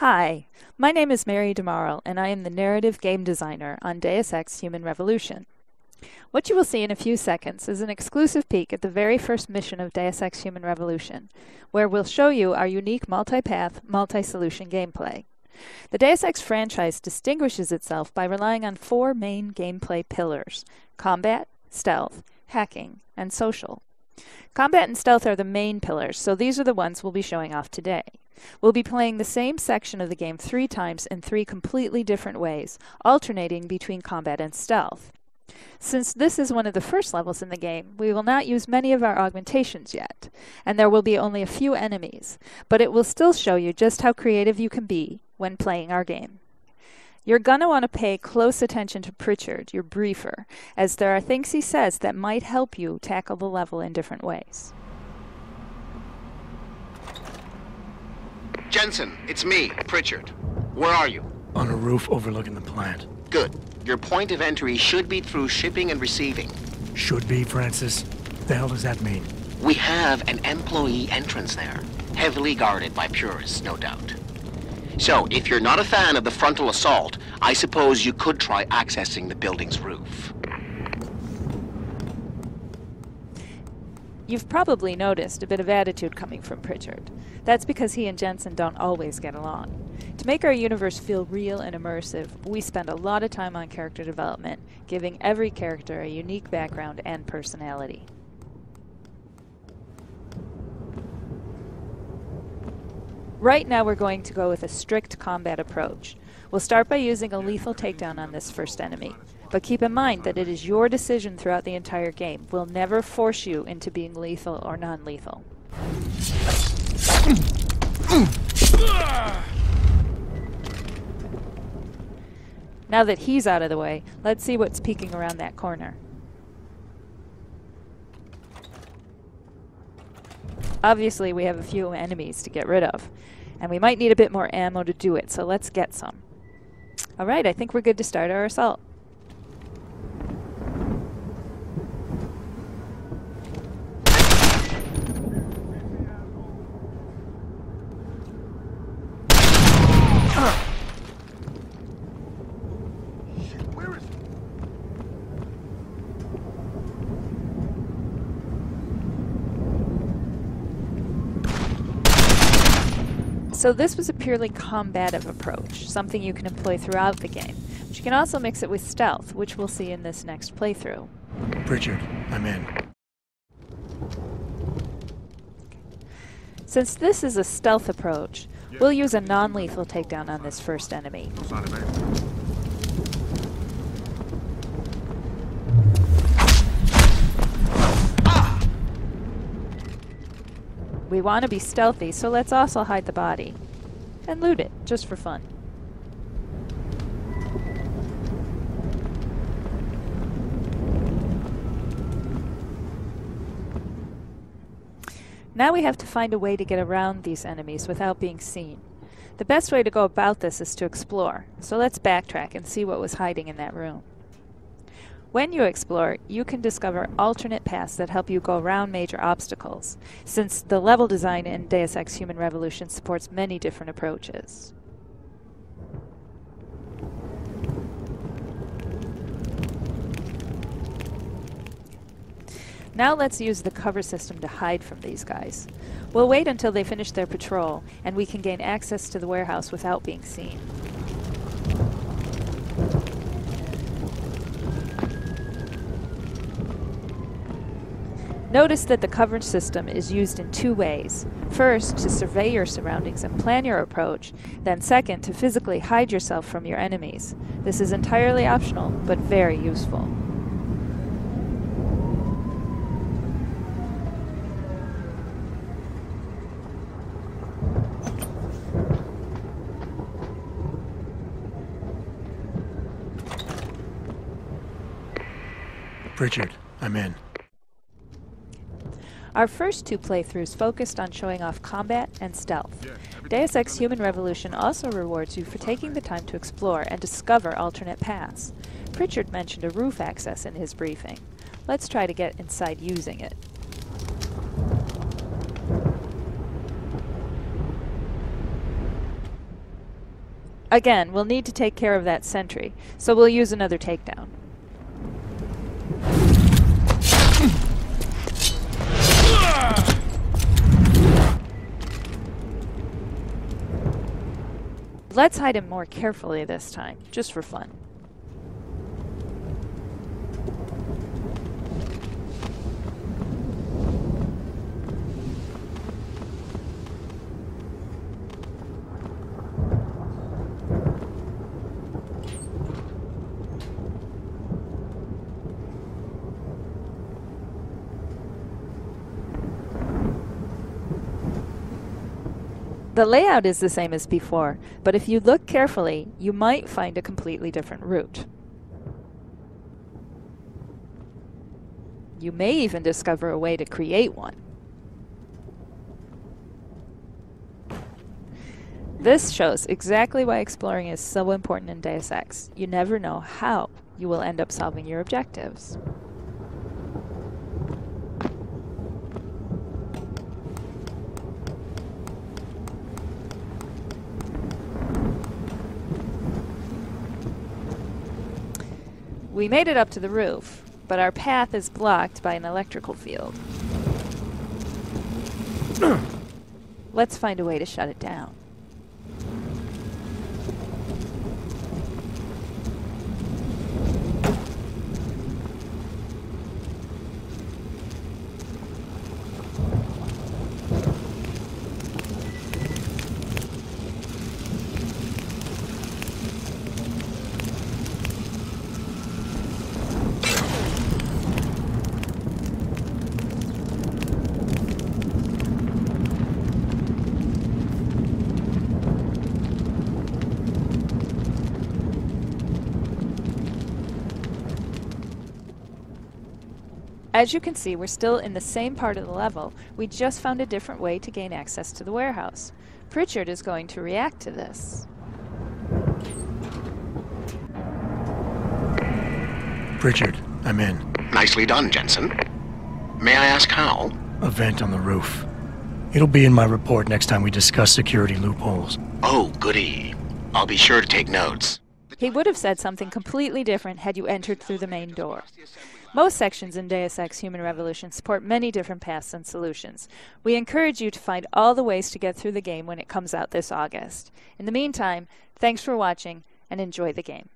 Hi, my name is Mary DeMarle, and I am the narrative game designer on Deus Ex Human Revolution. What you will see in a few seconds is an exclusive peek at the very first mission of Deus Ex Human Revolution, where we'll show you our unique multi-path, multi-solution gameplay. The Deus Ex franchise distinguishes itself by relying on four main gameplay pillars: combat, stealth, hacking, and social. Combat and stealth are the main pillars, so these are the ones we'll be showing off today. We'll be playing the same section of the game 3 times in 3 completely different ways, alternating between combat and stealth. Since this is one of the first levels in the game, we will not use many of our augmentations yet, and there will be only a few enemies, but it will still show you just how creative you can be when playing our game. You're gonna want to pay close attention to Pritchard, your briefer, as there are things he says that might help you tackle the level in different ways. Jensen, it's me, Pritchard. Where are you? On a roof overlooking the plant. Good. Your point of entry should be through shipping and receiving. Should be, Francis. The hell does that mean? We have an employee entrance there, heavily guarded by purists, no doubt. So, if you're not a fan of the frontal assault, I suppose you could try accessing the building's roof. You've probably noticed a bit of attitude coming from Pritchard. That's because he and Jensen don't always get along. To make our universe feel real and immersive, we spend a lot of time on character development, giving every character a unique background and personality. Right now we're going to go with a strict combat approach. We'll start by using a lethal takedown on this first enemy. But keep in mind that it is your decision throughout the entire game. We'll never force you into being lethal or non-lethal. Now that he's out of the way, let's see what's peeking around that corner. Obviously, we have a few enemies to get rid of, and we might need a bit more ammo to do it, so let's get some. Alright, I think we're good to start our assault. So this was a purely combative approach, something you can employ throughout the game. But you can also mix it with stealth, which we'll see in this next playthrough. Pritchard, I'm in. Since this is a stealth approach, we'll use a non-lethal takedown on this first enemy. We want to be stealthy, so let's also hide the body. And loot it, just for fun. Now we have to find a way to get around these enemies without being seen. The best way to go about this is to explore, so let's backtrack and see what was hiding in that room. When you explore, you can discover alternate paths that help you go around major obstacles, since the level design in Deus Ex Human Revolution supports many different approaches. Now let's use the cover system to hide from these guys. We'll wait until they finish their patrol, and we can gain access to the warehouse without being seen. Notice that the cover system is used in 2 ways. First, to survey your surroundings and plan your approach, then second, to physically hide yourself from your enemies. This is entirely optional, but very useful. Pritchard, I'm in. Our first 2 playthroughs focused on showing off combat and stealth. Deus Ex Human Revolution also rewards you for taking the time to explore and discover alternate paths. Pritchard mentioned a roof access in his briefing. Let's try to get inside using it. Again, we'll need to take care of that sentry, so we'll use another takedown. Let's hide him more carefully this time, just for fun. The layout is the same as before, but if you look carefully, you might find a completely different route. You may even discover a way to create one. This shows exactly why exploring is so important in Deus Ex. You never know how you will end up solving your objectives. We made it up to the roof, but our path is blocked by an electrical field. Let's find a way to shut it down. As you can see, we're still in the same part of the level. We just found a different way to gain access to the warehouse. Pritchard is going to react to this. Pritchard, I'm in. Nicely done, Jensen. May I ask how? A vent on the roof. It'll be in my report next time we discuss security loopholes. Oh, goody. I'll be sure to take notes. He would have said something completely different had you entered through the main door. Most sections in Deus Ex Human Revolution support many different paths and solutions. We encourage you to find all the ways to get through the game when it comes out this August. In the meantime, thanks for watching and enjoy the game.